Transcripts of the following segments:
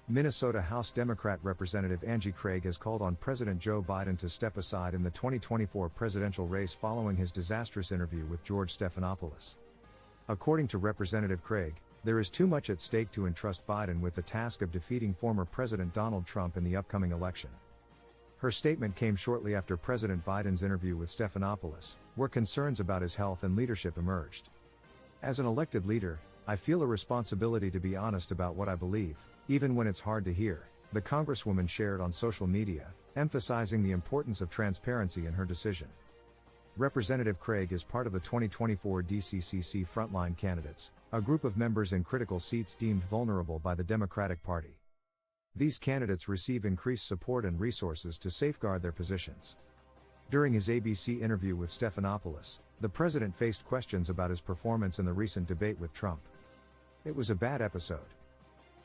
Minnesota House Democrat Representative Angie Craig has called on President Joe Biden to step aside in the 2024 presidential race following his disastrous interview with George Stephanopoulos. According to Representative Craig, there is too much at stake to entrust Biden with the task of defeating former President Donald Trump in the upcoming election. Her statement came shortly after President Biden's interview with Stephanopoulos, where concerns about his health and leadership emerged. "As an elected leader, I feel a responsibility to be honest about what I believe, even when it's hard to hear," the Congresswoman shared on social media, emphasizing the importance of transparency in her decision. Representative Craig is part of the 2024 DCCC Frontline Candidates, a group of members in critical seats deemed vulnerable by the Democratic Party. These candidates receive increased support and resources to safeguard their positions. During his ABC interview with Stephanopoulos, the president faced questions about his performance in the recent debate with Trump. "It was a bad episode.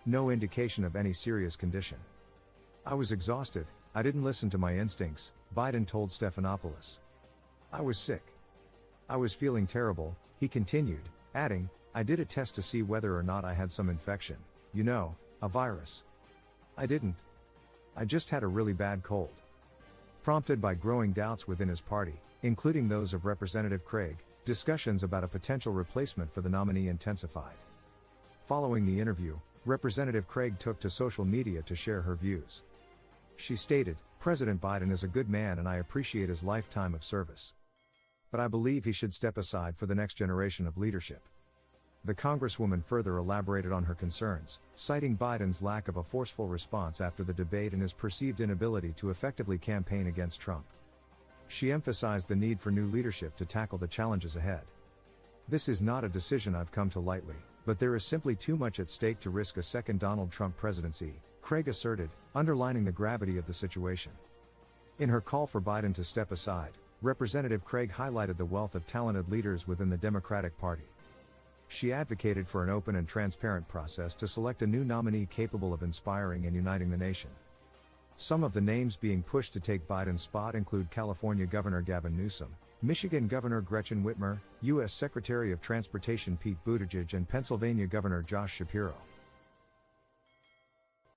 No indication of any serious condition. I was exhausted, I didn't listen to my instincts," Biden told Stephanopoulos. "I was sick. I was feeling terrible," he continued, adding, "I did a test to see whether or not I had some infection, a virus. I didn't. I just had a really bad cold." Prompted by growing doubts within his party, including those of Representative Craig, discussions about a potential replacement for the nominee intensified. Following the interview, Representative Craig took to social media to share her views. She stated, "President Biden is a good man and I appreciate his lifetime of service. But I believe he should step aside for the next generation of leadership." The Congresswoman further elaborated on her concerns, citing Biden's lack of a forceful response after the debate and his perceived inability to effectively campaign against Trump. She emphasized the need for new leadership to tackle the challenges ahead. "This is not a decision I've come to lightly, but there is simply too much at stake to risk a second Donald Trump presidency," Craig asserted, underlining the gravity of the situation. In her call for Biden to step aside, Representative Craig highlighted the wealth of talented leaders within the Democratic Party. She advocated for an open and transparent process to select a new nominee capable of inspiring and uniting the nation. Some of the names being pushed to take Biden's spot include California Governor Gavin Newsom, Michigan Governor Gretchen Whitmer, U.S. Secretary of Transportation Pete Buttigieg and Pennsylvania Governor Josh Shapiro.